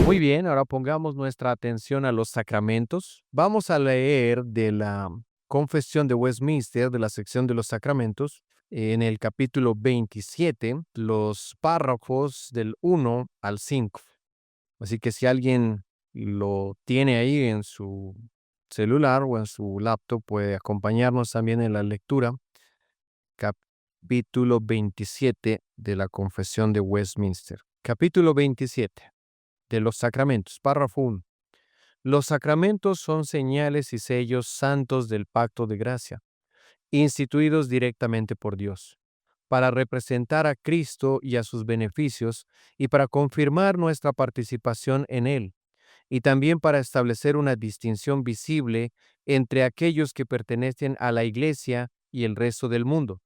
Muy bien, ahora pongamos nuestra atención a los sacramentos. Vamos a leer de la Confesión de Westminster, de la sección de los sacramentos, en el capítulo 27, los párrafos del 1 al 5. Así que si alguien lo tiene ahí en su celular o en su laptop, puede acompañarnos también en la lectura. Capítulo 27 de la Confesión de Westminster. Capítulo 27 de los sacramentos. Párrafo 1. Los sacramentos son señales y sellos santos del pacto de gracia, instituidos directamente por Dios, para representar a Cristo y a sus beneficios y para confirmar nuestra participación en Él, y también para establecer una distinción visible entre aquellos que pertenecen a la Iglesia y el resto del mundo,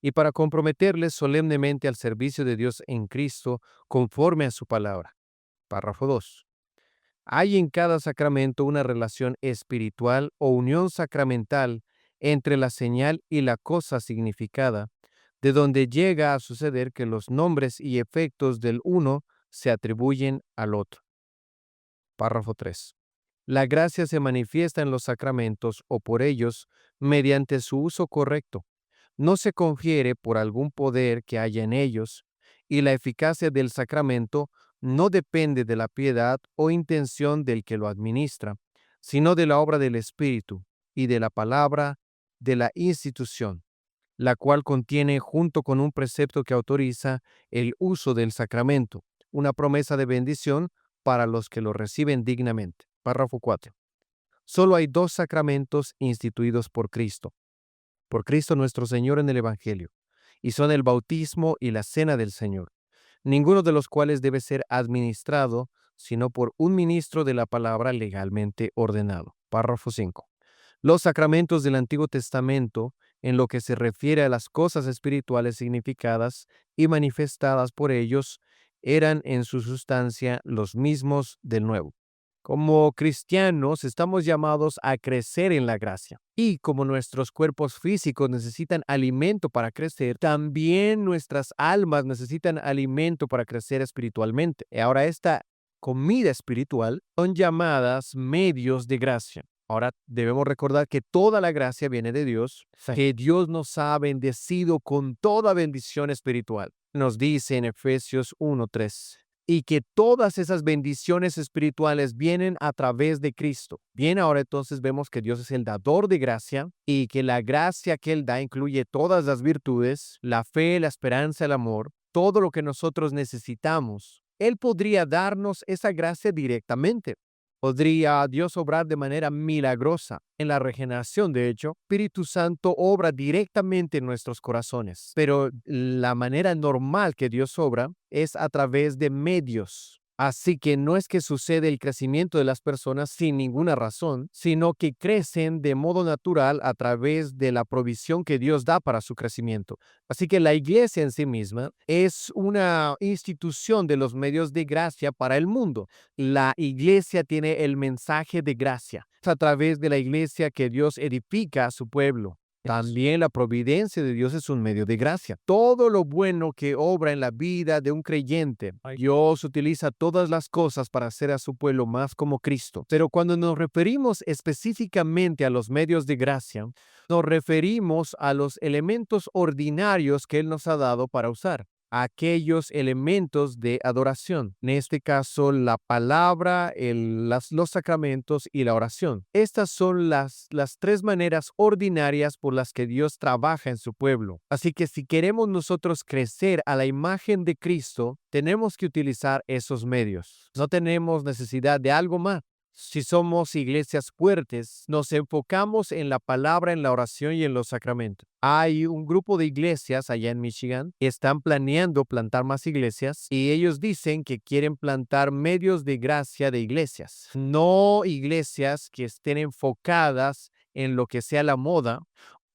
y para comprometerles solemnemente al servicio de Dios en Cristo conforme a su palabra. Párrafo 2. Hay en cada sacramento una relación espiritual o unión sacramental entre la señal y la cosa significada, de donde llega a suceder que los nombres y efectos del uno se atribuyen al otro. Párrafo 3. La gracia se manifiesta en los sacramentos o por ellos mediante su uso correcto. No se confiere por algún poder que haya en ellos, y la eficacia del sacramento no depende de la piedad o intención del que lo administra, sino de la obra del Espíritu y de la palabra de la institución, la cual contiene, junto con un precepto que autoriza el uso del sacramento, una promesa de bendición para los que lo reciben dignamente. Párrafo 4. Solo hay dos sacramentos instituidos por Cristo nuestro Señor en el Evangelio, y son el bautismo y la cena del Señor, ninguno de los cuales debe ser administrado sino por un ministro de la palabra legalmente ordenado. Párrafo 5. Los sacramentos del Antiguo Testamento, en lo que se refiere a las cosas espirituales significadas y manifestadas por ellos, eran en su sustancia los mismos del Nuevo. Como cristianos estamos llamados a crecer en la gracia. Y como nuestros cuerpos físicos necesitan alimento para crecer, también nuestras almas necesitan alimento para crecer espiritualmente. Y ahora esta comida espiritual son llamadas medios de gracia. Ahora debemos recordar que toda la gracia viene de Dios, que Dios nos ha bendecido con toda bendición espiritual. Nos dice en Efesios 1:3. Y que todas esas bendiciones espirituales vienen a través de Cristo. Bien, ahora entonces vemos que Dios es el dador de gracia y que la gracia que Él da incluye todas las virtudes, la fe, la esperanza, el amor, todo lo que nosotros necesitamos. Él podría darnos esa gracia directamente. Podría Dios obrar de manera milagrosa en la regeneración. De hecho, Espíritu Santo obra directamente en nuestros corazones. Pero la manera normal que Dios obra es a través de medios. Así que no es que sucede el crecimiento de las personas sin ninguna razón, sino que crecen de modo natural a través de la provisión que Dios da para su crecimiento. Así que la iglesia en sí misma es una institución de los medios de gracia para el mundo. La iglesia tiene el mensaje de gracia. Es a través de la iglesia que Dios edifica a su pueblo. También la providencia de Dios es un medio de gracia. Todo lo bueno que obra en la vida de un creyente, Dios utiliza todas las cosas para hacer a su pueblo más como Cristo. Pero cuando nos referimos específicamente a los medios de gracia, nos referimos a los elementos ordinarios que Él nos ha dado para usar. Aquellos elementos de adoración, en este caso la palabra, los sacramentos y la oración. Estas son las tres maneras ordinarias por las que Dios trabaja en su pueblo. Así que si queremos nosotros crecer a la imagen de Cristo, tenemos que utilizar esos medios. No tenemos necesidad de algo más. Si somos iglesias fuertes, nos enfocamos en la palabra, en la oración y en los sacramentos. Hay un grupo de iglesias allá en Michigan que están planeando plantar más iglesias y ellos dicen que quieren plantar medios de gracia de iglesias, no iglesias que estén enfocadas en lo que sea la moda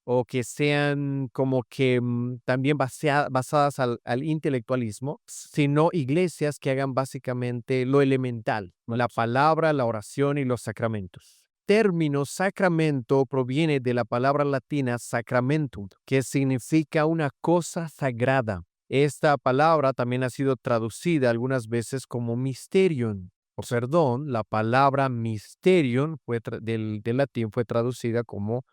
o que sean como que también basadas al intelectualismo, sino iglesias que hagan básicamente lo elemental, la palabra, la oración y los sacramentos. Término sacramento proviene de la palabra latina sacramentum, que significa una cosa sagrada. Esta palabra también ha sido traducida algunas veces como mysterium. O perdón, la palabra mysterium del latín fue traducida como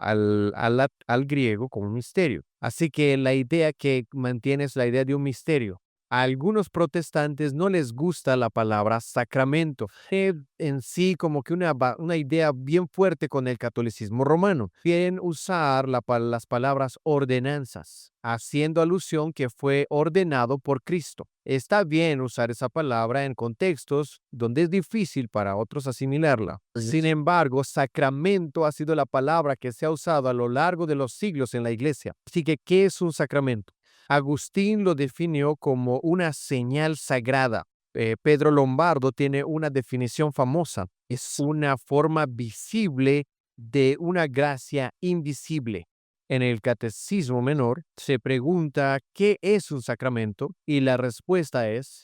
al griego como un misterio. Así que la idea que mantiene es la idea de un misterio. A algunos protestantes no les gusta la palabra sacramento. En sí como que una idea bien fuerte con el catolicismo romano. Quieren usar las palabras ordenanzas, haciendo alusión que fue ordenado por Cristo. Está bien usar esa palabra en contextos donde es difícil para otros asimilarla. Sin embargo, sacramento ha sido la palabra que se ha usado a lo largo de los siglos en la iglesia. Así que, ¿qué es un sacramento? Agustín lo definió como una señal sagrada. Pedro Lombardo tiene una definición famosa. Es una forma visible de una gracia invisible. En el Catecismo Menor se pregunta ¿qué es un sacramento? Y la respuesta es,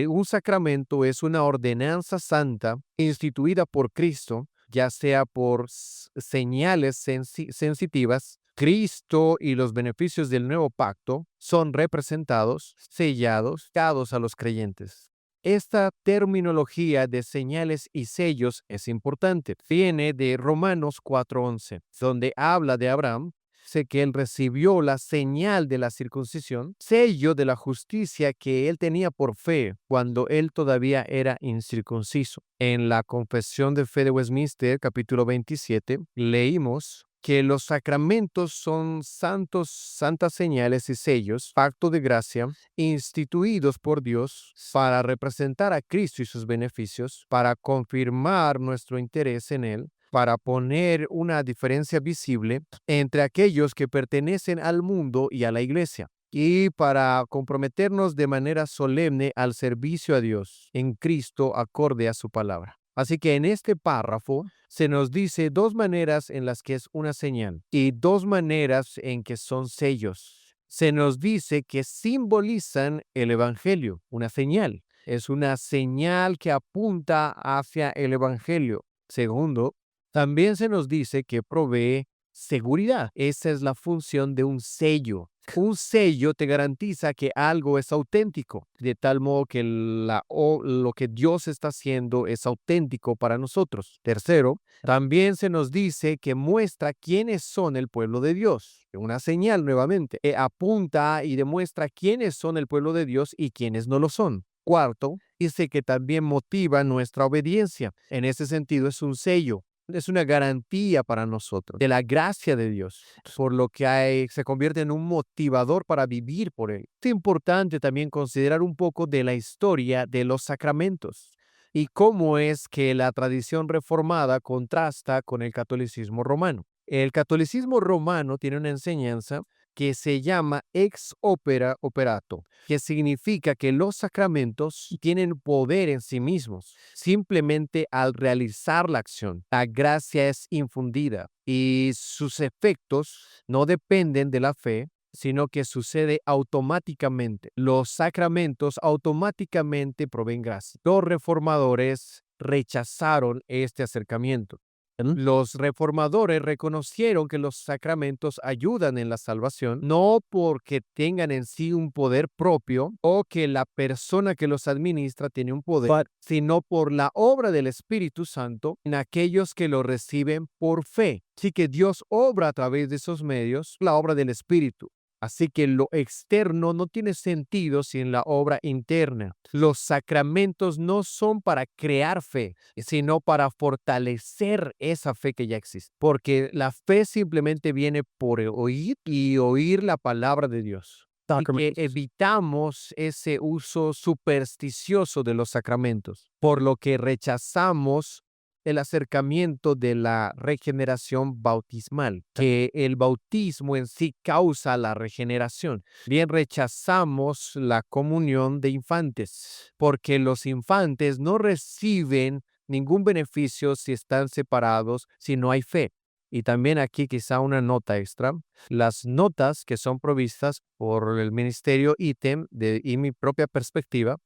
un sacramento es una ordenanza santa instituida por Cristo, ya sea por señales sensitivas. Cristo y los beneficios del nuevo pacto son representados, sellados, dados a los creyentes. Esta terminología de señales y sellos es importante. Viene de Romanos 4:11, donde habla de Abraham. Sé que él recibió la señal de la circuncisión, sello de la justicia que él tenía por fe cuando él todavía era incircunciso. En la Confesión de Fe de Westminster, capítulo 27, leímos que los sacramentos son santas señales y sellos, pacto de gracia, instituidos por Dios para representar a Cristo y sus beneficios, para confirmar nuestro interés en Él, para poner una diferencia visible entre aquellos que pertenecen al mundo y a la iglesia, y para comprometernos de manera solemne al servicio a Dios en Cristo acorde a su palabra. Así que en este párrafo se nos dice dos maneras en las que es una señal y dos maneras en que son sellos. Se nos dice que simbolizan el evangelio, una señal. Es una señal que apunta hacia el evangelio. Segundo, también se nos dice que provee seguridad. Esa es la función de un sello. Un sello te garantiza que algo es auténtico, de tal modo que lo que Dios está haciendo es auténtico para nosotros. Tercero, también se nos dice que muestra quiénes son el pueblo de Dios. Una señal nuevamente, apunta y demuestra quiénes son el pueblo de Dios y quiénes no lo son. Cuarto, dice que también motiva nuestra obediencia. En ese sentido es un sello. Es una garantía para nosotros de la gracia de Dios, por lo que se convierte en un motivador para vivir por Él. Es importante también considerar un poco de la historia de los sacramentos y cómo es que la tradición reformada contrasta con el catolicismo romano. El catolicismo romano tiene una enseñanza que se llama ex opere operato, que significa que los sacramentos tienen poder en sí mismos, simplemente al realizar la acción. La gracia es infundida y sus efectos no dependen de la fe, sino que sucede automáticamente. Los sacramentos automáticamente proveen gracia. Los reformadores rechazaron este acercamiento. Los reformadores reconocieron que los sacramentos ayudan en la salvación, no porque tengan en sí un poder propio o que la persona que los administra tiene un poder, sino por la obra del Espíritu Santo en aquellos que lo reciben por fe. Así que Dios obra a través de esos medios, la obra del Espíritu. Así que lo externo no tiene sentido sin la obra interna. Los sacramentos no son para crear fe, sino para fortalecer esa fe que ya existe. Porque la fe simplemente viene por oír y oír la palabra de Dios. y que evitamos ese uso supersticioso de los sacramentos, por lo que rechazamos el acercamiento de la regeneración bautismal, que el bautismo en sí causa la regeneración. Bien, rechazamos la comunión de infantes, porque los infantes no reciben ningún beneficio si están separados, si no hay fe. Y también aquí quizá una nota extra. Las notas que son provistas por el ministerio ITEM y mi propia perspectiva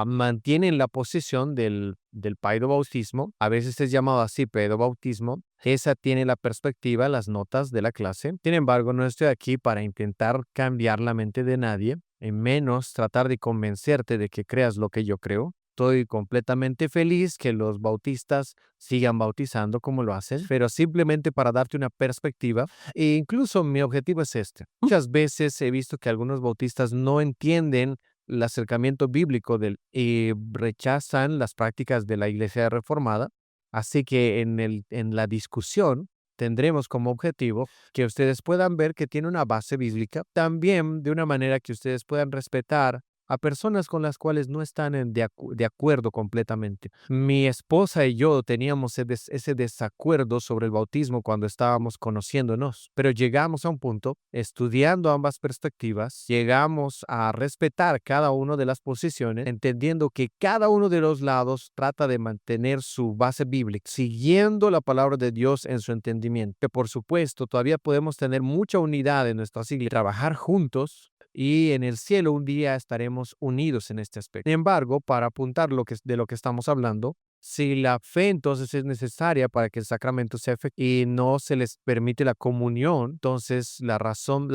mantienen la posición del paidobautismo. A veces es llamado así paidobautismo. Esa tiene la perspectiva, las notas de la clase. Sin embargo, no estoy aquí para intentar cambiar la mente de nadie, en menos tratar de convencerte de que creas lo que yo creo. Estoy completamente feliz que los bautistas sigan bautizando como lo hacen, pero simplemente para darte una perspectiva, e incluso mi objetivo es este. Muchas veces he visto que algunos bautistas no entienden el acercamiento bíblico y rechazan las prácticas de la Iglesia Reformada, así que en la discusión tendremos como objetivo que ustedes puedan ver que tiene una base bíblica, también de una manera que ustedes puedan respetar a personas con las cuales no están de acuerdo completamente. Mi esposa y yo teníamos ese desacuerdo sobre el bautismo cuando estábamos conociéndonos, pero llegamos a un punto, estudiando ambas perspectivas, llegamos a respetar cada una de las posiciones, entendiendo que cada uno de los lados trata de mantener su base bíblica, siguiendo la palabra de Dios en su entendimiento. Que por supuesto todavía podemos tener mucha unidad en nuestras iglesias, trabajar juntos, y en el cielo un día estaremos unidos en este aspecto. Sin embargo, para apuntar de lo que estamos hablando, si la fe entonces es necesaria para que el sacramento sea efectivo y no se les permite la comunión, entonces la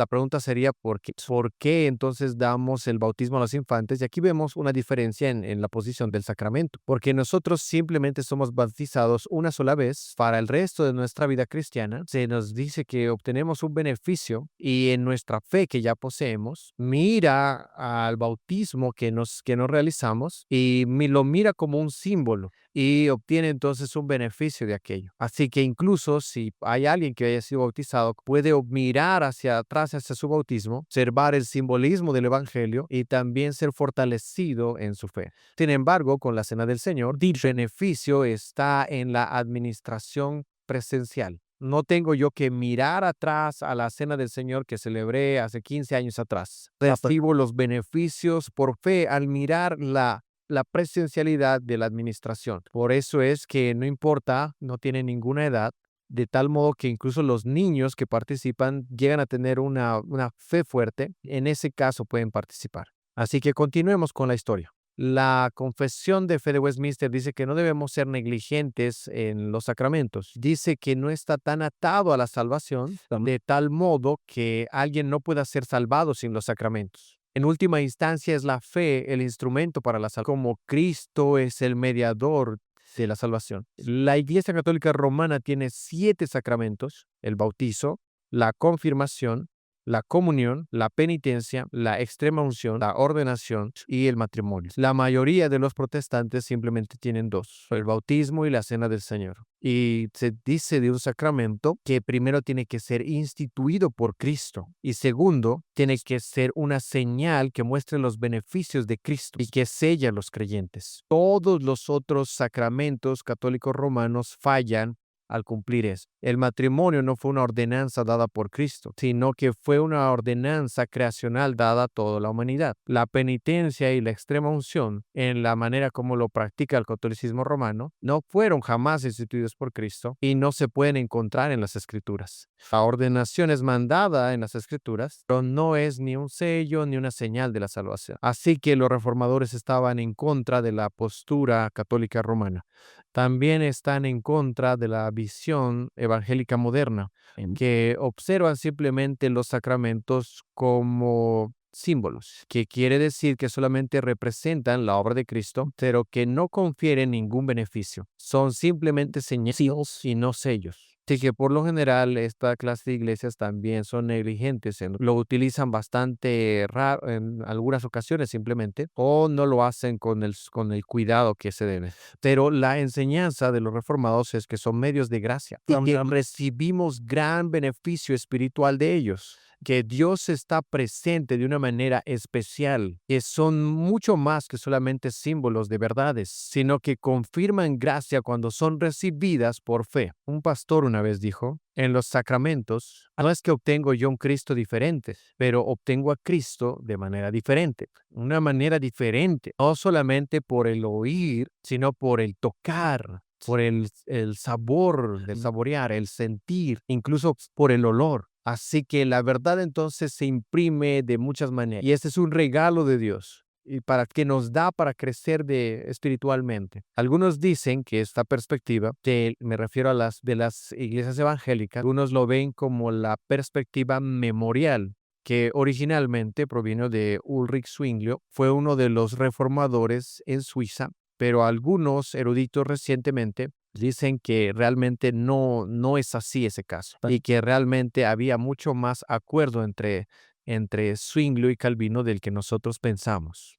pregunta sería ¿por qué entonces damos el bautismo a los infantes? Y aquí vemos una diferencia en la posición del sacramento, porque nosotros simplemente somos bautizados una sola vez. Para el resto de nuestra vida cristiana se nos dice que obtenemos un beneficio, y en nuestra fe que ya poseemos, mira al bautismo que nos realizamos y lo mira como un símbolo, y obtiene entonces un beneficio de aquello. Así que incluso si hay alguien que haya sido bautizado, puede mirar hacia atrás, hacia su bautismo, observar el simbolismo del evangelio y también ser fortalecido en su fe. Sin embargo, con la Cena del Señor, el beneficio está en la administración presencial. No tengo yo que mirar atrás a la Cena del Señor que celebré hace 15 años atrás. Recibo los beneficios por fe al mirar la presencialidad de la administración. Por eso es que no importa, no tiene ninguna edad, de tal modo que incluso los niños que participan llegan a tener una fe fuerte. En ese caso pueden participar. Así que continuemos con la historia. La Confesión de Fe de Westminster dice que no debemos ser negligentes en los sacramentos. Dice que no está tan atado a la salvación de tal modo que alguien no pueda ser salvado sin los sacramentos. En última instancia es la fe el instrumento para la salvación, como Cristo es el mediador de la salvación. La Iglesia Católica Romana tiene 7 sacramentos: el bautizo, la confirmación, la comunión, la penitencia, la extrema unción, la ordenación y el matrimonio. La mayoría de los protestantes simplemente tienen 2, el bautismo y la Cena del Señor. Y se dice de un sacramento que primero tiene que ser instituido por Cristo, y segundo, tiene que ser una señal que muestre los beneficios de Cristo y que sella a los creyentes. Todos los otros sacramentos católicos romanos fallan al cumplir eso. El matrimonio no fue una ordenanza dada por Cristo, sino que fue una ordenanza creacional dada a toda la humanidad. La penitencia y la extrema unción, en la manera como lo practica el catolicismo romano, no fueron jamás instituidos por Cristo y no se pueden encontrar en las Escrituras. La ordenación es mandada en las Escrituras, pero no es ni un sello ni una señal de la salvación. Así que los reformadores estaban en contra de la postura católica romana. También están en contra de la visión evangélica moderna, que observan simplemente los sacramentos como símbolos, que quiere decir que solamente representan la obra de Cristo, pero que no confieren ningún beneficio. Son simplemente señales y no sellos. Así que por lo general esta clase de iglesias también son negligentes, lo utilizan bastante raro en algunas ocasiones simplemente, o no lo hacen con el cuidado que se debe. Pero la enseñanza de los reformados es que son medios de gracia y que recibimos gran beneficio espiritual de ellos. que Dios está presente de una manera especial, que son mucho más que solamente símbolos de verdades, sino que confirman gracia cuando son recibidas por fe. Un pastor una vez dijo, en los sacramentos no es que obtengo yo un Cristo diferente, pero obtengo a Cristo de manera diferente, una manera diferente, no solamente por el oír, sino por el tocar, por el sabor, el saborear, el sentir, incluso por el olor. Así que la verdad entonces se imprime de muchas maneras. Y este es un regalo de Dios y para que nos da para crecer espiritualmente. Algunos dicen que esta perspectiva, me refiero a de las iglesias evangélicas, algunos lo ven como la perspectiva memorial, que originalmente proviene de Ulrich Zwinglio, fue uno de los reformadores en Suiza, pero algunos eruditos recientemente dicen que realmente no es así ese caso y que realmente había mucho más acuerdo entre Zwinglio y Calvino del que nosotros pensamos.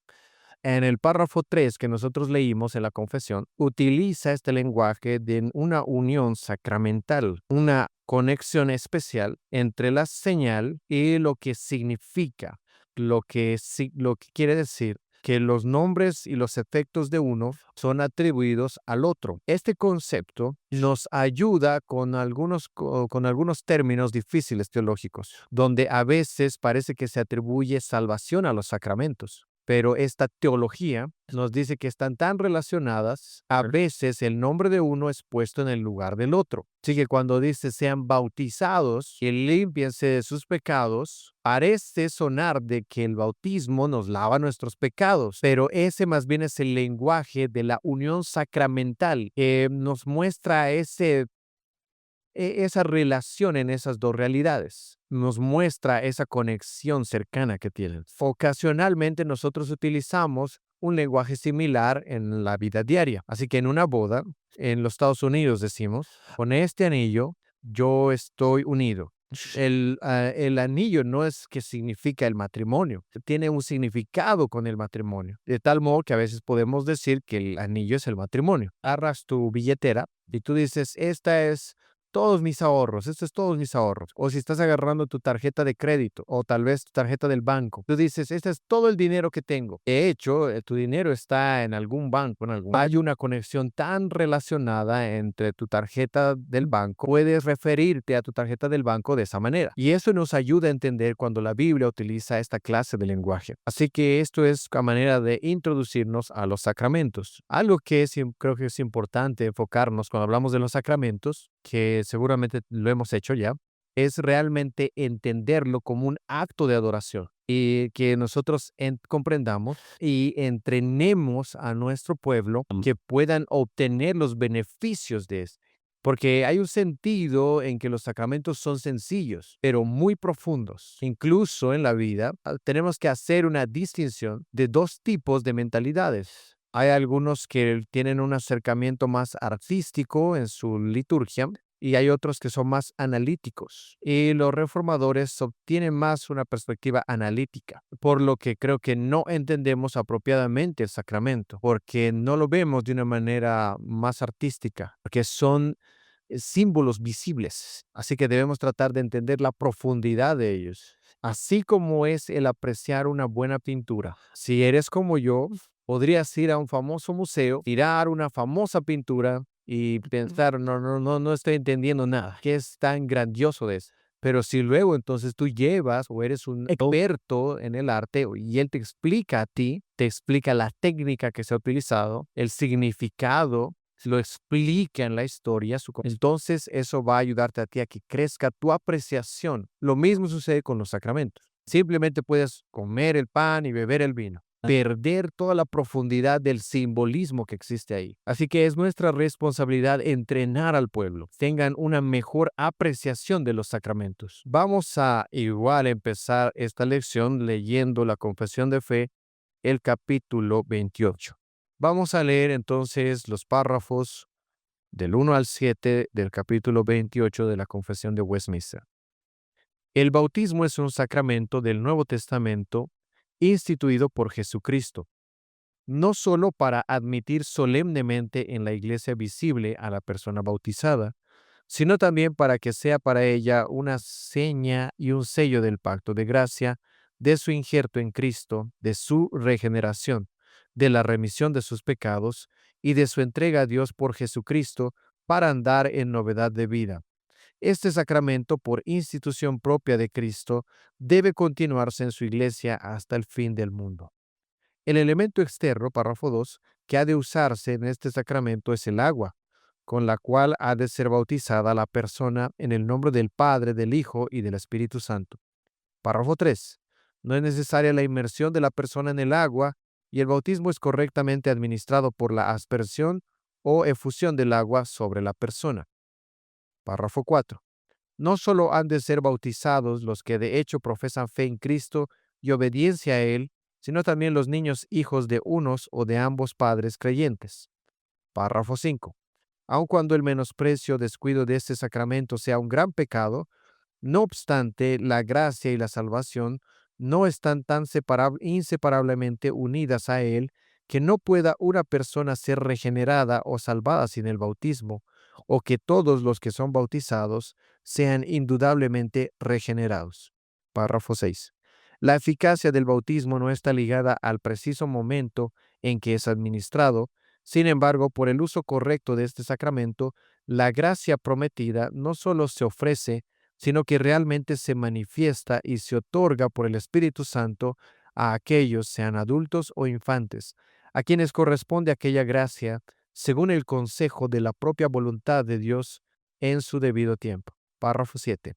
En el párrafo 3 que nosotros leímos en la confesión, utiliza este lenguaje de una unión sacramental, una conexión especial entre la señal y lo que significa, lo que quiere decir que los nombres y los efectos de uno son atribuidos al otro. Este concepto nos ayuda con algunos términos difíciles teológicos, donde a veces parece que se atribuye salvación a los sacramentos. Pero esta teología nos dice que están tan relacionadas, a veces el nombre de uno es puesto en el lugar del otro. Así que cuando dice sean bautizados y límpiense de sus pecados, parece sonar de que el bautismo nos lava nuestros pecados, pero ese más bien es el lenguaje de la unión sacramental que nos muestra esa relación en esas dos realidades. Nos muestra esa conexión cercana que tienen. Ocasionalmente nosotros utilizamos un lenguaje similar en la vida diaria. Así que en una boda, en los Estados Unidos decimos, con este anillo yo estoy unido. El anillo no es que significa el matrimonio, tiene un significado con el matrimonio, de tal modo que a veces podemos decir que el anillo es el matrimonio. Agarras tu billetera y tú dices, esta es todos mis ahorros, esto es todos mis ahorros. O si estás agarrando tu tarjeta de crédito o tal vez tu tarjeta del banco, tú dices, este es todo el dinero que tengo. De hecho, tu dinero está en algún banco, hay una conexión tan relacionada entre tu tarjeta del banco, puedes referirte a tu tarjeta del banco de esa manera. Y eso nos ayuda a entender cuando la Biblia utiliza esta clase de lenguaje. Así que esto es una manera de introducirnos a los sacramentos. Algo que creo que es importante enfocarnos cuando hablamos de los sacramentos, que seguramente lo hemos hecho ya, es realmente entenderlo como un acto de adoración y que nosotros comprendamos y entrenemos a nuestro pueblo que puedan obtener los beneficios de esto. Porque hay un sentido en que los sacramentos son sencillos, pero muy profundos. Incluso en la vida tenemos que hacer una distinción de dos tipos de mentalidades. Hay algunos que tienen un acercamiento más artístico en su liturgia y hay otros que son más analíticos. Y los reformadores obtienen más una perspectiva analítica, por lo que creo que no entendemos apropiadamente el sacramento, porque no lo vemos de una manera más artística, porque son símbolos visibles. Así que debemos tratar de entender la profundidad de ellos, así como es el apreciar una buena pintura. Si eres como yo, podrías ir a un famoso museo, tirar una famosa pintura y pensar, no estoy entendiendo nada. ¿Qué es tan grandioso de eso? Pero si luego entonces tú llevas o eres un experto en el arte y él te explica a ti, te explica la técnica que se ha utilizado, el significado, lo explica en la historia, entonces eso va a ayudarte a ti a que crezca tu apreciación. Lo mismo sucede con los sacramentos. Simplemente puedes comer el pan y beber el vino, perder toda la profundidad del simbolismo que existe ahí. Así que es nuestra responsabilidad entrenar al pueblo, tengan una mejor apreciación de los sacramentos. Vamos a igual empezar esta lección leyendo la Confesión de Fe, el capítulo 28. Vamos a leer entonces los párrafos del 1 al 7 del capítulo 28 de la Confesión de Westminster. El bautismo es un sacramento del Nuevo Testamento instituido por Jesucristo, no solo para admitir solemnemente en la iglesia visible a la persona bautizada, sino también para que sea para ella una seña y un sello del pacto de gracia, de su injerto en Cristo, de su regeneración, de la remisión de sus pecados y de su entrega a Dios por Jesucristo para andar en novedad de vida. Este sacramento, por institución propia de Cristo, debe continuarse en su iglesia hasta el fin del mundo. El elemento externo, párrafo 2, que ha de usarse en este sacramento es el agua, con la cual ha de ser bautizada la persona en el nombre del Padre, del Hijo y del Espíritu Santo. Párrafo 3. No es necesaria la inmersión de la persona en el agua y el bautismo es correctamente administrado por la aspersión o efusión del agua sobre la persona. Párrafo 4. No solo han de ser bautizados los que de hecho profesan fe en Cristo y obediencia a Él, sino también los niños hijos de unos o de ambos padres creyentes. Párrafo 5. Aun cuando el menosprecio o descuido de este sacramento sea un gran pecado, no obstante, la gracia y la salvación no están tan inseparablemente unidas a Él que no pueda una persona ser regenerada o salvada sin el bautismo, o que todos los que son bautizados sean indudablemente regenerados. Párrafo 6. La eficacia del bautismo no está ligada al preciso momento en que es administrado. Sin embargo, por el uso correcto de este sacramento, la gracia prometida no solo se ofrece, sino que realmente se manifiesta y se otorga por el Espíritu Santo a aquellos, sean adultos o infantes, a quienes corresponde aquella gracia según el consejo de la propia voluntad de Dios en su debido tiempo. Párrafo 7.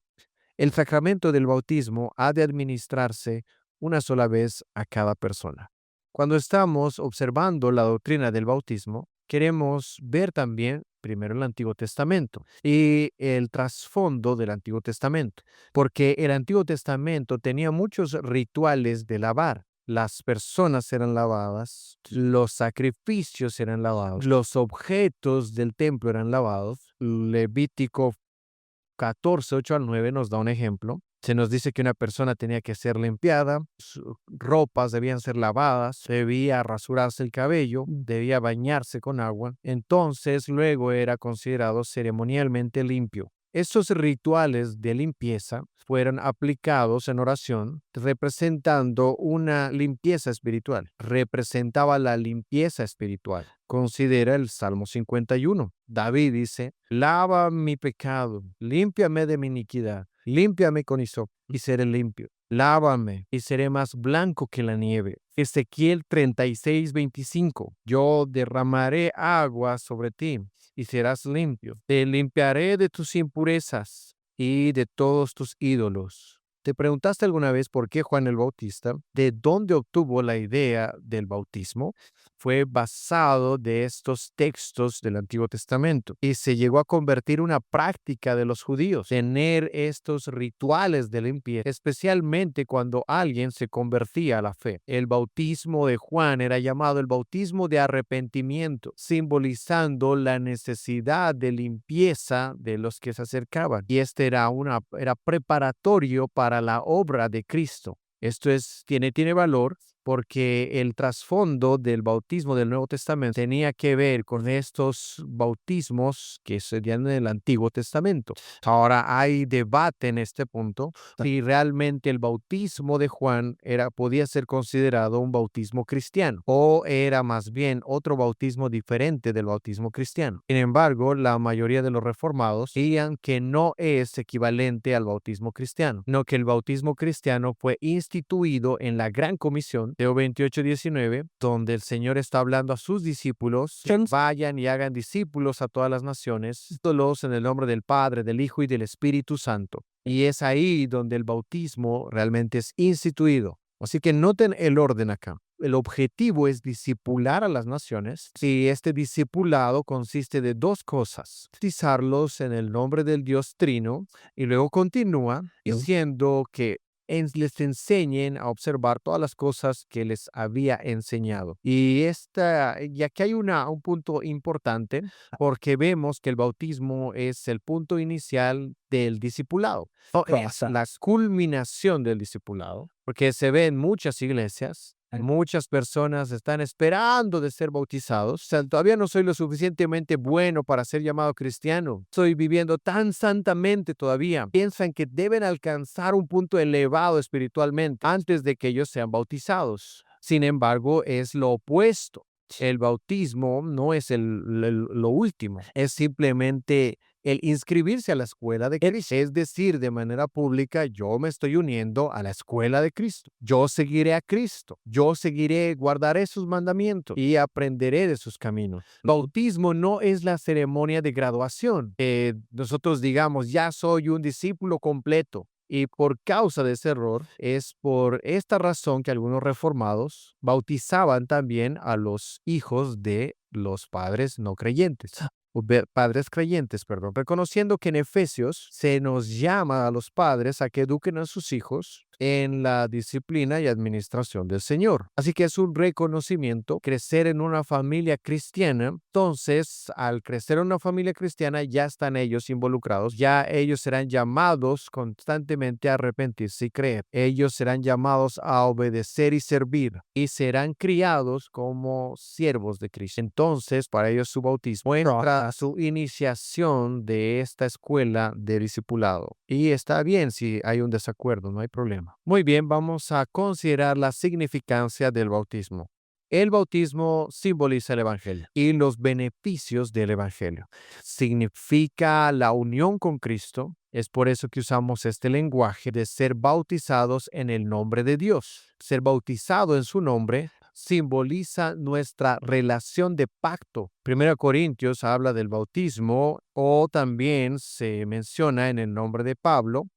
El sacramento del bautismo ha de administrarse una sola vez a cada persona. Cuando estamos observando la doctrina del bautismo, queremos ver también primero el Antiguo Testamento y el trasfondo del Antiguo Testamento, porque el Antiguo Testamento tenía muchos rituales de lavar. Las personas eran lavadas, los sacrificios eran lavados, los objetos del templo eran lavados. Levítico 14, 8 al 9 nos da un ejemplo. Se nos dice que una persona tenía que ser limpiada, sus ropas debían ser lavadas, debía rasurarse el cabello, debía bañarse con agua. Entonces luego era considerado ceremonialmente limpio. Estos rituales de limpieza fueron aplicados en oración, representando una limpieza espiritual. Representaba la limpieza espiritual. Considera el Salmo 51. David dice: lava mi pecado, límpiame de mi iniquidad, límpiame con hisopo y seré limpio. Lávame y seré más blanco que la nieve. Ezequiel 36:25. Yo derramaré agua sobre ti y serás limpio. Te limpiaré de tus impurezas y de todos tus ídolos. ¿Te preguntaste alguna vez por qué Juan el Bautista, de dónde obtuvo la idea del bautismo? Fue basado de estos textos del Antiguo Testamento y se llegó a convertir una práctica de los judíos, tener estos rituales de limpieza, especialmente cuando alguien se convertía a la fe. El bautismo de Juan era llamado el bautismo de arrepentimiento, simbolizando la necesidad de limpieza de los que se acercaban. Y este era preparatorio para la obra de Cristo. Esto tiene valor porque el trasfondo del bautismo del Nuevo Testamento tenía que ver con estos bautismos que serían en el Antiguo Testamento. Ahora hay debate en este punto si realmente el bautismo de Juan podía ser considerado un bautismo cristiano o era más bien otro bautismo diferente del bautismo cristiano. Sin embargo, la mayoría de los reformados dirían que no es equivalente al bautismo cristiano, sino que el bautismo cristiano fue instituido en la Gran Comisión, Mateo 28:19, donde el Señor está hablando a sus discípulos: vayan y hagan discípulos a todas las naciones, bautizándolos en el nombre del Padre, del Hijo y del Espíritu Santo. Y es ahí donde el bautismo realmente es instituido. Así que noten el orden acá. El objetivo es discipular a las naciones, y este discipulado consiste de dos cosas: bautizarlos en el nombre del Dios Trino, y luego continúa diciendo que les enseñen a observar todas las cosas que les había enseñado. Y aquí hay un punto importante, porque vemos que el bautismo es el punto inicial del discipulado. Es la culminación del discipulado, porque se ve en muchas iglesias Muchas personas están esperando de ser bautizados. O sea, todavía no soy lo suficientemente bueno para ser llamado cristiano. Estoy viviendo tan santamente todavía. Piensan que deben alcanzar un punto elevado espiritualmente antes de que ellos sean bautizados. Sin embargo, es lo opuesto. El bautismo no es lo último, es simplemente el inscribirse a la escuela de Cristo. Es decir, de manera pública, yo me estoy uniendo a la escuela de Cristo. Yo seguiré a Cristo. Yo seguiré, guardaré sus mandamientos y aprenderé de sus caminos. Bautismo no es la ceremonia de graduación. Nosotros digamos, ya soy un discípulo completo. Y por causa de ese error, es por esta razón que algunos reformados bautizaban también a los hijos de los padres no creyentes. Padres creyentes, perdón, reconociendo que en Efesios se nos llama a los padres a que eduquen a sus hijos en la disciplina y administración del Señor. Así que es un reconocimiento crecer en una familia cristiana. Entonces, al crecer en una familia cristiana, ya están ellos involucrados, ya ellos serán llamados constantemente a arrepentirse y creer. Ellos serán llamados a obedecer y servir y serán criados como siervos de Cristo. Entonces, para ellos su bautismo entra su iniciación de esta escuela de discipulado. Y está bien si hay un desacuerdo, no hay problema. Muy bien, vamos a considerar la significancia del bautismo. El bautismo simboliza el Evangelio y los beneficios del Evangelio. Significa la unión con Cristo. Es por eso que usamos este lenguaje de ser bautizados en el nombre de Dios. Ser bautizado en su nombre simboliza nuestra relación de pacto. 1 Corintios habla del bautismo o también se menciona en el nombre de Pablo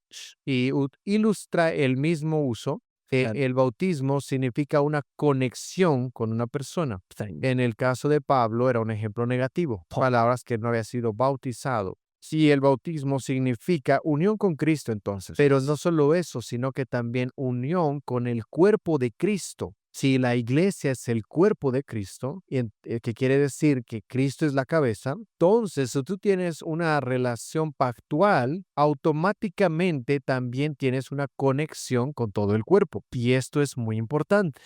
y ilustra el mismo uso. El bautismo significa una conexión con una persona. En el caso de Pablo era un ejemplo negativo, palabras que no había sido bautizado. Sí, el bautismo significa unión con Cristo entonces, pero no solo eso, sino que también unión con el cuerpo de Cristo. Si la iglesia es el cuerpo de Cristo, que quiere decir que Cristo es la cabeza, entonces si tú tienes una relación pactual, automáticamente también tienes una conexión con todo el cuerpo. Y esto es muy importante.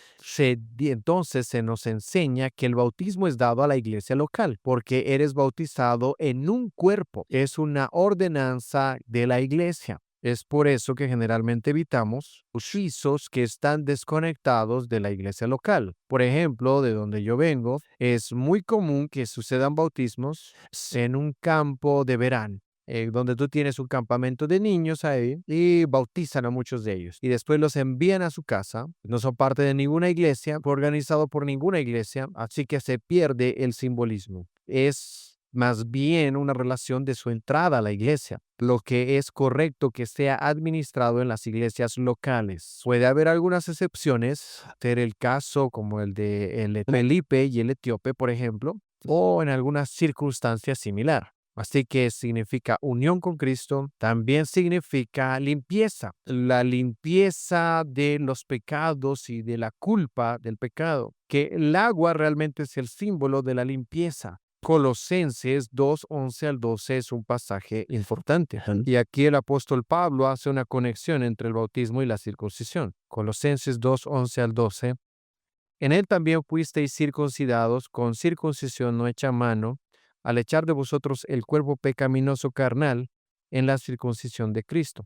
Entonces se nos enseña que el bautismo es dado a la iglesia local, porque eres bautizado en un cuerpo. Es una ordenanza de la iglesia. Es por eso que generalmente evitamos bautizos que están desconectados de la iglesia local. Por ejemplo, de donde yo vengo, es muy común que sucedan bautismos en un campo de verano. Donde tú tienes un campamento de niños ahí y bautizan a muchos de ellos. Y después los envían a su casa. No son parte de ninguna iglesia, organizado por ninguna iglesia, así que se pierde el simbolismo. Es más bien una relación de su entrada a la iglesia, lo que es correcto que sea administrado en las iglesias locales. Puede haber algunas excepciones, ser el caso como el de el Felipe y el etíope, por ejemplo, o en algunas circunstancias similar. Así que significa unión con Cristo, también significa limpieza, la limpieza de los pecados y de la culpa del pecado, que el agua realmente es el símbolo de la limpieza. Colosenses 2, 11 al 12 es un pasaje importante. Y aquí el apóstol Pablo hace una conexión entre el bautismo y la circuncisión. Colosenses 2, 11 al 12. En él también fuisteis circuncidados con circuncisión no hecha a mano, al echar de vosotros el cuerpo pecaminoso carnal en la circuncisión de Cristo,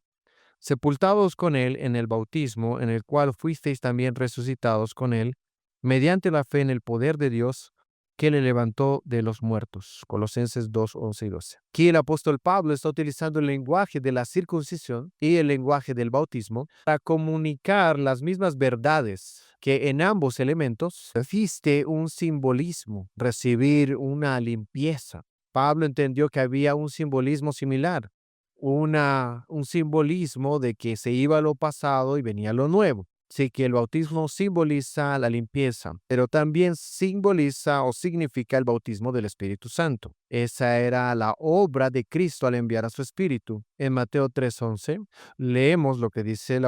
sepultados con él en el bautismo, en el cual fuisteis también resucitados con él, mediante la fe en el poder de Dios, que le levantó de los muertos. Colosenses 2, 11 y 12. Aquí el apóstol Pablo está utilizando el lenguaje de la circuncisión y el lenguaje del bautismo para comunicar las mismas verdades, que en ambos elementos existe un simbolismo, recibir una limpieza. Pablo entendió que había un simbolismo similar, un simbolismo de que se iba a lo pasado y venía lo nuevo. Sí, que el bautismo simboliza la limpieza, pero también simboliza o significa el bautismo del Espíritu Santo. Esa era la obra de Cristo al enviar a su Espíritu. En Mateo 3:11 leemos lo que dice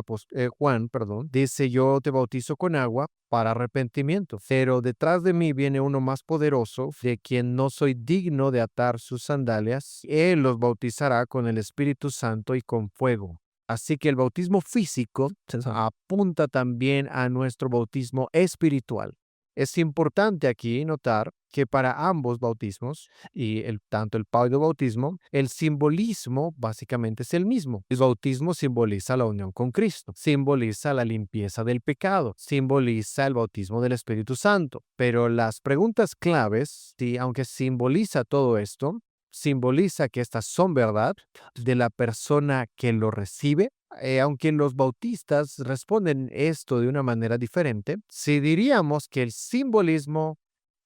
Juan, dice: yo te bautizo con agua para arrepentimiento, pero detrás de mí viene uno más poderoso, de quien no soy digno de atar sus sandalias. Él los bautizará con el Espíritu Santo y con fuego. Así que el bautismo físico apunta también a nuestro bautismo espiritual. Es importante aquí notar que para ambos bautismos, tanto el bautismo, el simbolismo básicamente es el mismo. El bautismo simboliza la unión con Cristo, simboliza la limpieza del pecado, simboliza el bautismo del Espíritu Santo. Pero las preguntas claves, aunque simboliza todo esto, simboliza que estas son verdad de la persona que lo recibe. Aunque los bautistas responden esto de una manera diferente, si diríamos que el simbolismo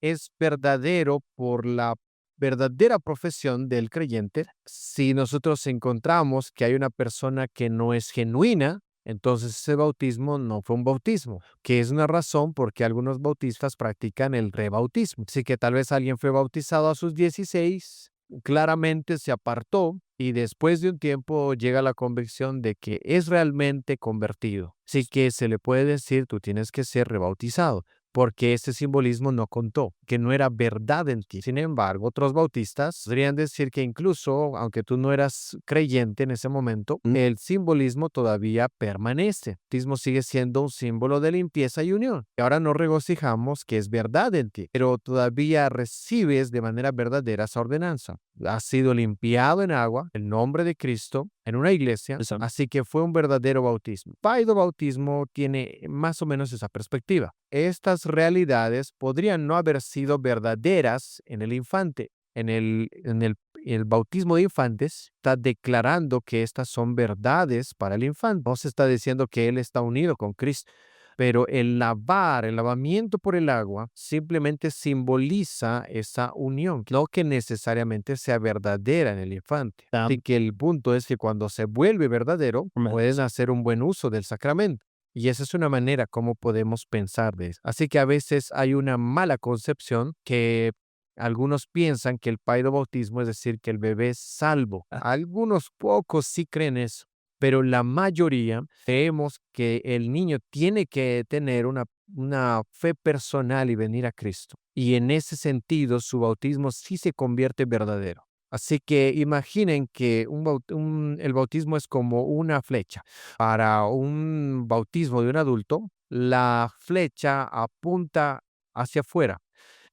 es verdadero por la verdadera profesión del creyente, si nosotros encontramos que hay una persona que no es genuina, entonces ese bautismo no fue un bautismo, que es una razón por qué algunos bautistas practican el rebautismo. Así que tal vez alguien fue bautizado a sus 16, claramente se apartó y después de un tiempo llega la convicción de que es realmente convertido. Así que se le puede decir, tú tienes que ser rebautizado, porque ese simbolismo no contó, que no era verdad en ti. Sin embargo, otros bautistas podrían decir que incluso, aunque tú no eras creyente en ese momento, el simbolismo todavía permanece. El bautismo sigue siendo un símbolo de limpieza y unión. Y ahora nos regocijamos que es verdad en ti, pero todavía recibes de manera verdadera esa ordenanza. Has sido limpiado en agua, en nombre de Cristo, en una iglesia, así que fue un verdadero bautismo. El bautismo tiene más o menos esa perspectiva. Estas realidades podrían no haber sido verdaderas en el infante. El bautismo de infantes está declarando que estas son verdades para el infante. No se está diciendo que él está unido con Cristo. Pero el lavamiento por el agua, simplemente simboliza esa unión, no que necesariamente sea verdadera en el infante. Así que el punto es que cuando se vuelve verdadero, puedes hacer un buen uso del sacramento. Y esa es una manera como podemos pensar de eso. Así que a veces hay una mala concepción que algunos piensan que el bautismo, es decir, que el bebé es salvo. Algunos pocos sí creen eso, pero la mayoría creemos que el niño tiene que tener una fe personal y venir a Cristo. Y en ese sentido, su bautismo sí se convierte verdadero. Así que imaginen que el bautismo es como una flecha. Para un bautismo de un adulto, la flecha apunta hacia afuera.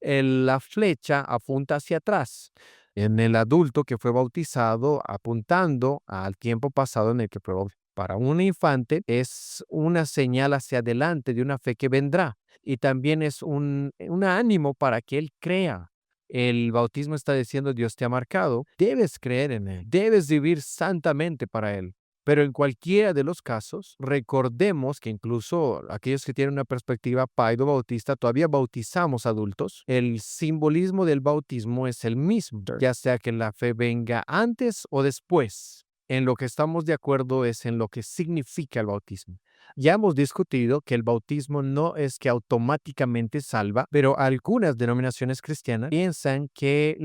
La flecha apunta hacia atrás. En el adulto que fue bautizado, apuntando al tiempo pasado en el que fue bautizado. Para un infante es una señal hacia adelante de una fe que vendrá y también es un ánimo para que él crea. El bautismo está diciendo, Dios te ha marcado, debes creer en él, debes vivir santamente para él. Pero en cualquiera de los casos, recordemos que incluso aquellos que tienen una perspectiva bautista, todavía bautizamos adultos. El simbolismo del bautismo es el mismo, ya sea que la fe venga antes o después. En lo que estamos de acuerdo es en lo que significa el bautismo. Ya hemos discutido que el bautismo no es que automáticamente salva, pero algunas denominaciones cristianas piensan que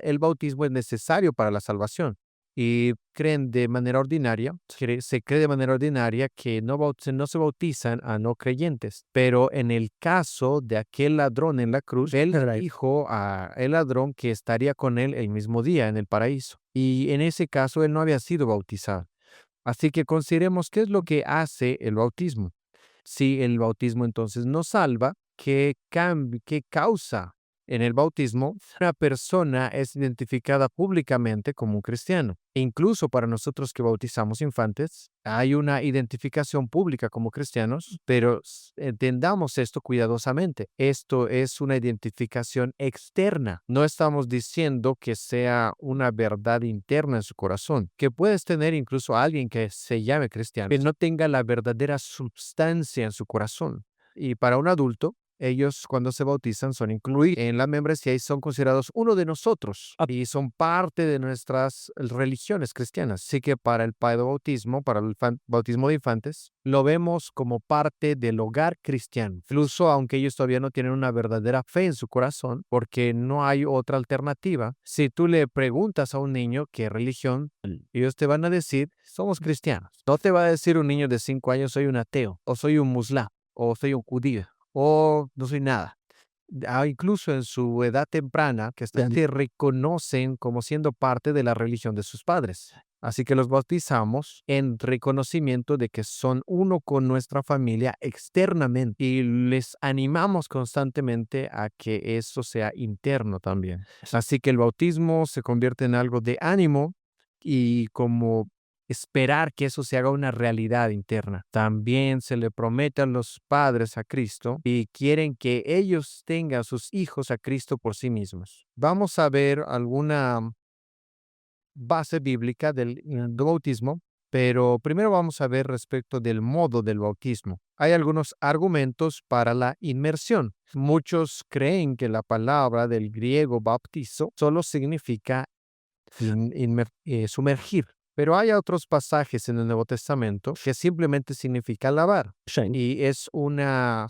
el bautismo es necesario para la salvación. Y creen de manera ordinaria, se cree de manera ordinaria que no se bautizan a no creyentes. Pero en el caso de aquel ladrón en la cruz, él dijo al ladrón que estaría con él el mismo día en el paraíso. Y en ese caso él no había sido bautizado. Así que consideremos qué es lo que hace el bautismo. Si el bautismo entonces no salva, ¿qué causa? En el bautismo, una persona es identificada públicamente como un cristiano. Incluso para nosotros que bautizamos infantes, hay una identificación pública como cristianos, pero entendamos esto cuidadosamente. Esto es una identificación externa. No estamos diciendo que sea una verdad interna en su corazón, que puedes tener incluso a alguien que se llame cristiano, que no tenga la verdadera substancia en su corazón. Y para un adulto, ellos cuando se bautizan son incluidos en la membresía y son considerados uno de nosotros y son parte de nuestras religiones cristianas. Así que para el bautismo, para el bautismo de infantes, lo vemos como parte del hogar cristiano. Incluso aunque ellos todavía no tienen una verdadera fe en su corazón, porque no hay otra alternativa. Si tú le preguntas a un niño qué religión, ellos te van a decir, somos cristianos. No te va a decir un niño de 5 años, soy un ateo, o soy un musulmán, o soy un judío, o no soy nada. Incluso en su edad temprana, que se reconocen como siendo parte de la religión de sus padres. Así que los bautizamos en reconocimiento de que son uno con nuestra familia externamente y les animamos constantemente a que eso sea interno también. Así que el bautismo se convierte en algo de ánimo y como esperar que eso se haga una realidad interna. También se le promete a los padres a Cristo y quieren que ellos tengan sus hijos a Cristo por sí mismos. Vamos a ver alguna base bíblica del bautismo, pero primero vamos a ver respecto del modo del bautismo. Hay algunos argumentos para la inmersión. Muchos creen que la palabra del griego bautizo solo significa sumergir. Pero hay otros pasajes en el Nuevo Testamento que simplemente significa lavar. Y es una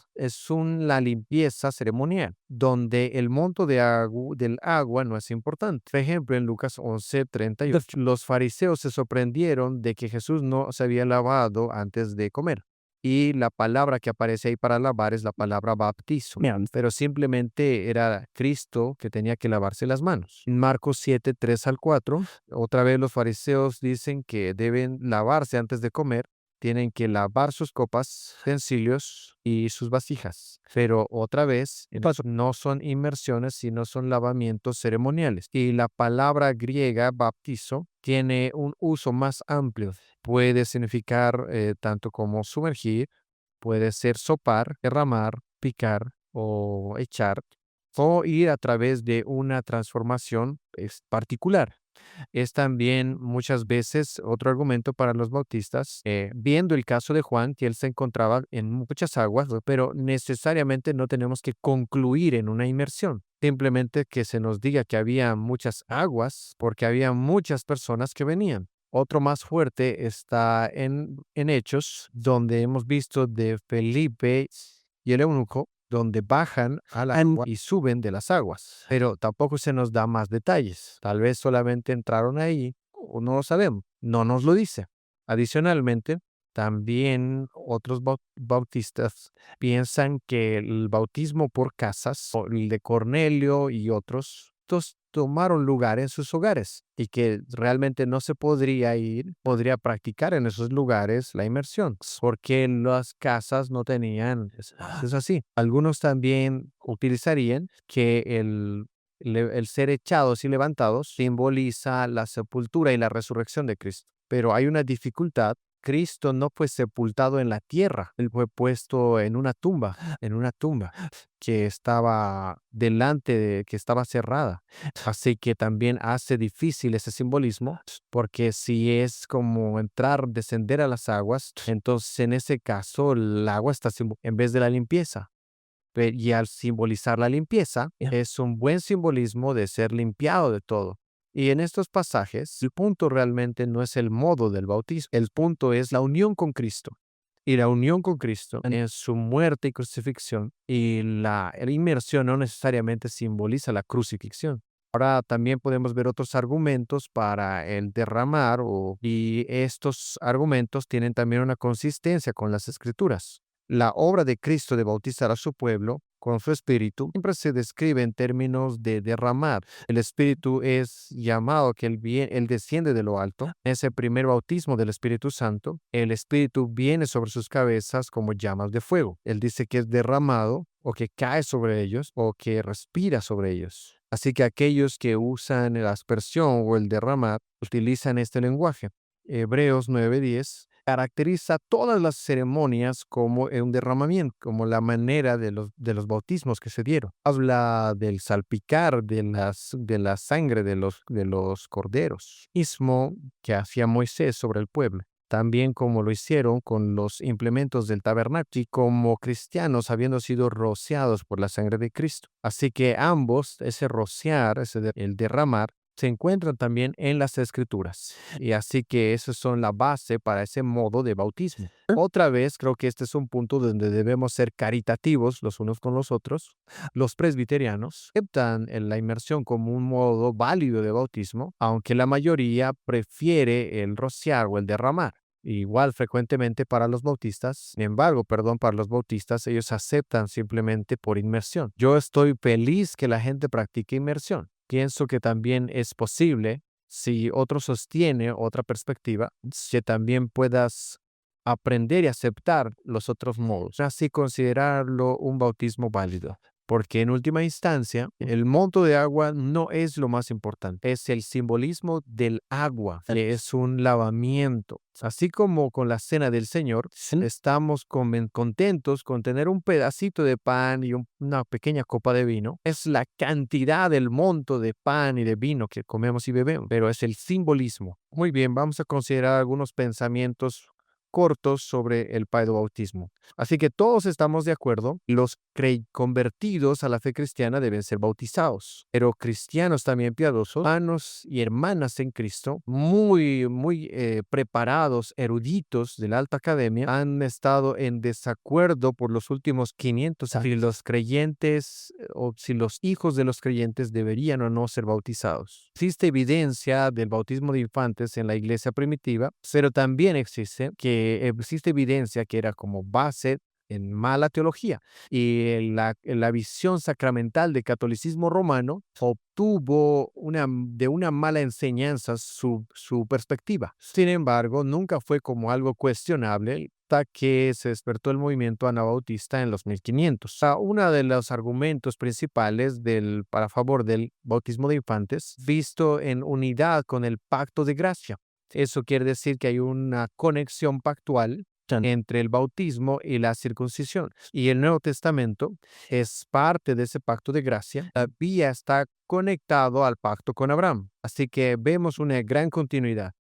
limpieza ceremonial, donde el monto del agua no es importante. Por ejemplo, en Lucas 11:38, los fariseos se sorprendieron de que Jesús no se había lavado antes de comer. Y la palabra que aparece ahí para lavar es la palabra baptizo. Pero simplemente era Cristo que tenía que lavarse las manos. En Marcos 7:3-4, otra vez los fariseos dicen que deben lavarse antes de comer. Tienen que lavar sus copas, utensilios y sus vasijas. Pero otra vez, no son inmersiones, sino son lavamientos ceremoniales. Y la palabra griega baptizo tiene un uso más amplio. Puede significar tanto como sumergir, puede ser sopar, derramar, picar o echar, o ir a través de una transformación particular. Es también muchas veces otro argumento para los bautistas, viendo el caso de Juan, que él se encontraba en muchas aguas, pero necesariamente no tenemos que concluir en una inmersión. Simplemente que se nos diga que había muchas aguas porque había muchas personas que venían. Otro más fuerte está en Hechos, donde hemos visto de Felipe y el eunuco, donde bajan al agua y suben de las aguas. Pero tampoco se nos da más detalles. Tal vez solamente entraron ahí o no lo sabemos. No nos lo dice. Adicionalmente, también otros bautistas piensan que el bautismo por casas, o el de Cornelio y otros, tomaron lugar en sus hogares y que realmente no se podría practicar en esos lugares la inmersión, porque las casas no tenían espacios así. Algunos también utilizarían que el ser echados y levantados simboliza la sepultura y la resurrección de Cristo. Pero hay una dificultad. Cristo no fue sepultado en la tierra, él fue puesto en una tumba que estaba que estaba cerrada. Así que también hace difícil ese simbolismo, porque si es como descender a las aguas, entonces en ese caso el agua está en vez de la limpieza. Y al simbolizar la limpieza, es un buen simbolismo de ser limpiado de todo. Y en estos pasajes, el punto realmente no es el modo del bautismo, el punto es la unión con Cristo. Y la unión con Cristo es su muerte y crucifixión, y la inmersión no necesariamente simboliza la crucifixión. Ahora también podemos ver otros argumentos para el derramar, y estos argumentos tienen también una consistencia con las Escrituras. La obra de Cristo de bautizar a su pueblo con su Espíritu siempre se describe en términos de derramar. El Espíritu es llamado que él desciende de lo alto. Ese primer bautismo del Espíritu Santo, el Espíritu viene sobre sus cabezas como llamas de fuego. Él dice que es derramado o que cae sobre ellos o que respira sobre ellos. Así que aquellos que usan la aspersión o el derramar utilizan este lenguaje. Hebreos 9:10 caracteriza todas las ceremonias como un derramamiento, como la manera de los bautismos que se dieron. Habla del salpicar de la sangre de los corderos, mismo que hacía Moisés sobre el pueblo. También como lo hicieron con los implementos del tabernáculo y como cristianos habiendo sido rociados por la sangre de Cristo. Así que ambos, ese rociar, el derramar, se encuentran también en las Escrituras. Y así que esas son la base para ese modo de bautismo. Otra vez, creo que este es un punto donde debemos ser caritativos los unos con los otros. Los presbiterianos aceptan la inmersión como un modo válido de bautismo, aunque la mayoría prefiere el rociar o el derramar. Igual frecuentemente para los bautistas, para los bautistas, ellos aceptan simplemente por inmersión. Yo estoy feliz que la gente practique inmersión. Pienso que también es posible Si otro sostiene otra perspectiva, que también puedas aprender y aceptar los otros modos, así considerarlo un bautismo válido. Porque en última instancia, el monto de agua no es lo más importante, es el simbolismo del agua, que es un lavamiento. Así como con la cena del Señor, estamos contentos con tener un pedacito de pan y una pequeña copa de vino. Es la cantidad del monto de pan y de vino que comemos y bebemos, pero es el simbolismo. Muy bien, vamos a considerar algunos pensamientos cortos sobre el paedobautismo. Así que todos estamos de acuerdo, los convertidos a la fe cristiana deben ser bautizados, pero cristianos también piadosos, hermanos y hermanas en Cristo, muy preparados, eruditos de la alta academia, han estado en desacuerdo por los últimos 500 años si los creyentes o si los hijos de los creyentes deberían o no ser bautizados. Existe evidencia del bautismo de infantes en la iglesia primitiva, pero también existe evidencia que era como base en mala teología, y la visión sacramental del catolicismo romano obtuvo de una mala enseñanza su perspectiva. Sin embargo, nunca fue como algo cuestionable hasta que se despertó el movimiento anabautista en los 1500. Uno de los argumentos principales para favor del bautismo de infantes, visto en unidad con el pacto de gracia. Eso quiere decir que hay una conexión pactual entre el bautismo y la circuncisión. Y el Nuevo Testamento es parte de ese pacto de gracia. Todavía está conectado al pacto con Abraham. Así que vemos una gran continuidad.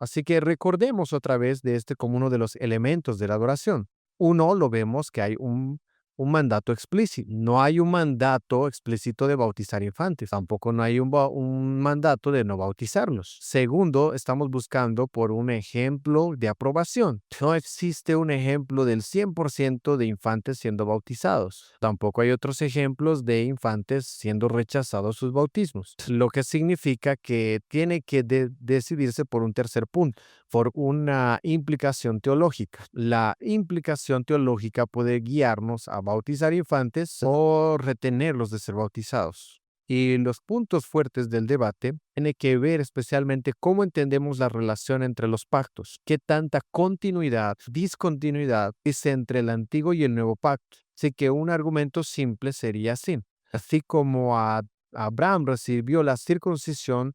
Así que recordemos otra vez de este como uno de los elementos de la adoración. Uno, lo vemos que hay un mandato explícito. No hay un mandato explícito de bautizar infantes. Tampoco no hay un mandato de no bautizarlos. Segundo, estamos buscando por un ejemplo de aprobación. No existe un ejemplo del 100% de infantes siendo bautizados. Tampoco hay otros ejemplos de infantes siendo rechazados sus bautismos. Lo que significa que tiene que decidirse por un tercer punto, por una implicación teológica. La implicación teológica puede guiarnos a bautizar infantes o retenerlos de ser bautizados. Y los puntos fuertes del debate tienen que ver especialmente cómo entendemos la relación entre los pactos, qué tanta continuidad, discontinuidad es entre el antiguo y el nuevo pacto. Así que un argumento simple sería así como Abraham recibió la circuncisión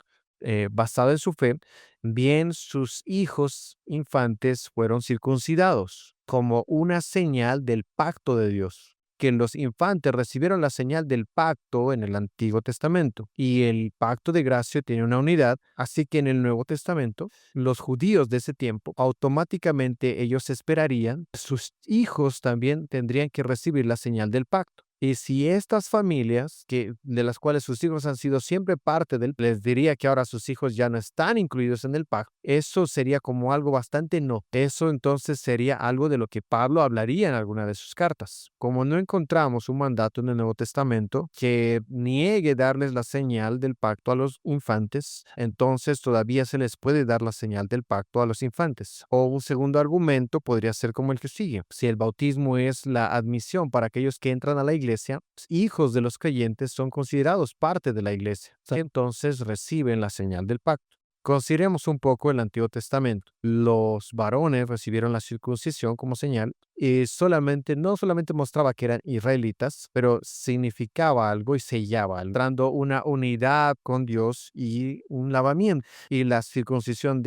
basada en su fe, bien sus hijos infantes fueron circuncidados como una señal del pacto de Dios, que los infantes recibieron la señal del pacto en el Antiguo Testamento, y el pacto de gracia tiene una unidad, así que en el Nuevo Testamento los judíos de ese tiempo automáticamente ellos esperarían, sus hijos también tendrían que recibir la señal del pacto. Y si estas familias, de las cuales sus hijos han sido siempre parte les diría que ahora sus hijos ya no están incluidos en el pacto, eso sería como algo bastante no. Eso entonces sería algo de lo que Pablo hablaría en alguna de sus cartas. Como no encontramos un mandato en el Nuevo Testamento que niegue darles la señal del pacto a los infantes, entonces todavía se les puede dar la señal del pacto a los infantes. O un segundo argumento podría ser como el que sigue. Si el bautismo es la admisión para aquellos que entran a la iglesia, hijos de los creyentes son considerados parte de la iglesia. Entonces reciben la señal del pacto. Consideremos un poco el Antiguo Testamento. Los varones recibieron la circuncisión como señal y no solamente mostraba que eran israelitas, pero significaba algo y sellaba, dando una unidad con Dios y un lavamiento. Y la circuncisión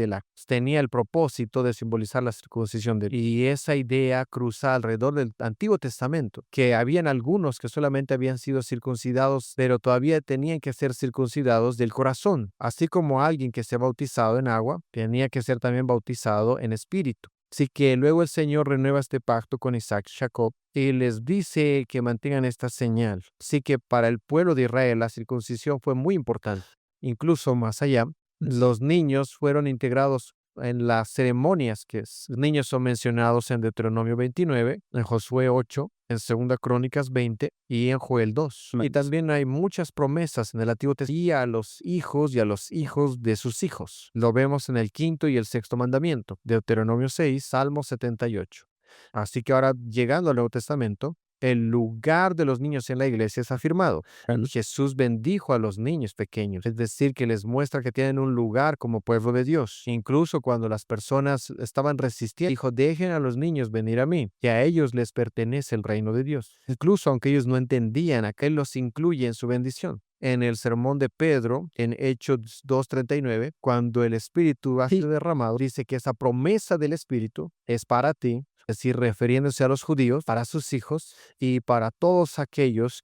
tenía el propósito de simbolizar la circuncisión y esa idea cruza alrededor del Antiguo Testamento, que habían algunos que solamente habían sido circuncidados, pero todavía tenían que ser circuncidados del corazón, así como alguien que se bautizado en agua, tenía que ser también bautizado en espíritu. Así que luego el Señor renueva este pacto con Isaac y Jacob y les dice que mantengan esta señal. Así que para el pueblo de Israel la circuncisión fue muy importante. Incluso más allá, los niños fueron integrados en las ceremonias los niños son mencionados en Deuteronomio 29, en Josué 8, en 2 Crónicas 20 y en Joel 2. Y también hay muchas promesas en el Antiguo Testamento y a los hijos y a los hijos de sus hijos. Lo vemos en el 5º y el 6º mandamiento, Deuteronomio 6, Salmo 78. Así que ahora, llegando al Nuevo Testamento, el lugar de los niños en la iglesia es afirmado. Jesús bendijo a los niños pequeños, es decir, que les muestra que tienen un lugar como pueblo de Dios. Incluso cuando las personas estaban resistiendo, dijo, dejen a los niños venir a mí, que a ellos les pertenece el reino de Dios. Incluso aunque ellos no entendían, aquel los incluye en su bendición. En el sermón de Pedro, en Hechos 2:39, cuando el Espíritu ha sido derramado, dice que esa promesa del Espíritu es para ti, es decir, refiriéndose a los judíos, para sus hijos y para todos aquellos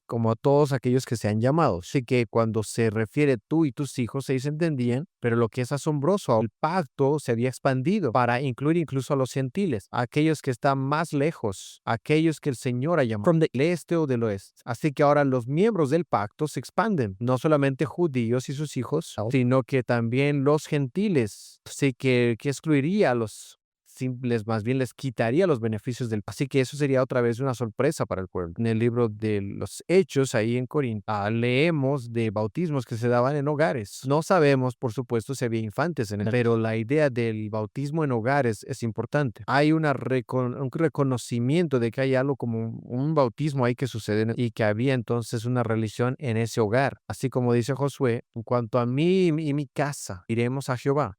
como a todos aquellos que sean llamados. Así que cuando se refiere tú y tus hijos, ellos entendían, pero lo que es asombroso, el pacto se había expandido para incluir incluso a los gentiles, a aquellos que están más lejos, aquellos que el Señor ha llamado del este o del oeste. Así que ahora los miembros del pacto se expanden, no solamente judíos y sus hijos, sino que también los gentiles. Así que excluiría a los simples, más bien les quitaría los beneficios del pacto. Así que eso sería otra vez una sorpresa para el pueblo. En el libro de los Hechos, ahí en Corinto, leemos de bautismos que se daban en hogares. No sabemos, por supuesto, si había infantes en él, pero la idea del bautismo en hogares es importante. Hay un reconocimiento de que hay algo como un bautismo ahí que sucede y que había entonces una religión en ese hogar. Así como dice Josué, en cuanto a mí y mi casa, iremos a Jehová.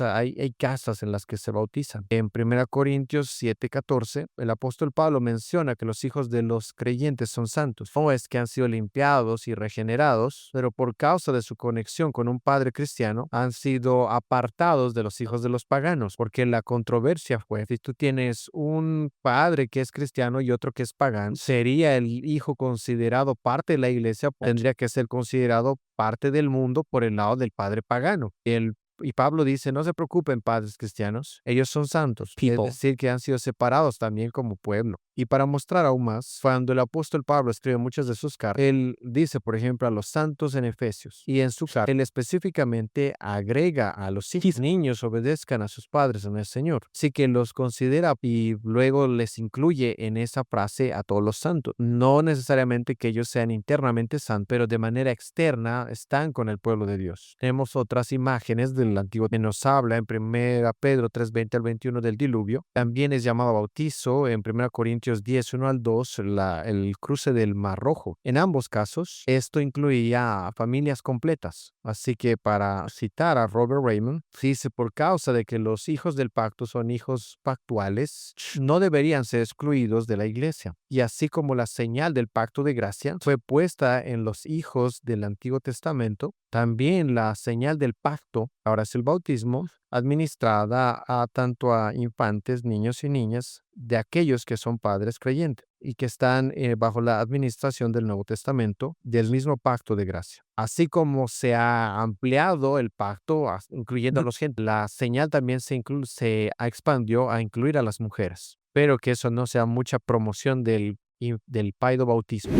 Hay casas en las que se bautizan. En 1 Corintios 7:14, el apóstol Pablo menciona que los hijos de los creyentes son santos. No es que han sido limpiados y regenerados, pero por causa de su conexión con un padre cristiano, han sido apartados de los hijos de los paganos, porque la controversia fue, si tú tienes un padre que es cristiano y otro que es pagano, ¿sería el hijo considerado parte de la iglesia? Tendría que ser considerado parte del mundo por el lado del padre pagano. Y Pablo dice, no se preocupen, padres cristianos, ellos son santos, es decir, que han sido separados también como pueblo. Y para mostrar aún más, cuando el apóstol Pablo escribe muchas de sus cartas, él dice, por ejemplo, a los santos en Efesios, y en su carta, él específicamente agrega a los hijos, niños obedezcan a sus padres en el Señor. Así que los considera y luego les incluye en esa frase a todos los santos. No necesariamente que ellos sean internamente santos, pero de manera externa están con el pueblo de Dios. Tenemos otras imágenes del Antiguo que nos habla en 1 Pedro 3:20 al 21 del diluvio. También es llamado bautizo en 1 Corintios 10:1 al 2, el cruce del Mar Rojo. En ambos casos, esto incluía a familias completas. Así que para citar a Robert Raymond, dice, por causa de que los hijos del pacto son hijos pactuales, no deberían ser excluidos de la iglesia. Y así como la señal del pacto de gracia fue puesta en los hijos del Antiguo Testamento, también la señal del pacto, ahora es el bautismo, administrada tanto a infantes, niños y niñas, de aquellos que son padres creyentes y que están bajo la administración del Nuevo Testamento, del mismo pacto de gracia. Así como se ha ampliado el pacto, incluyendo a los gentiles, la señal también se expandió a incluir a las mujeres. Pero que eso no sea mucha promoción del paido bautismo.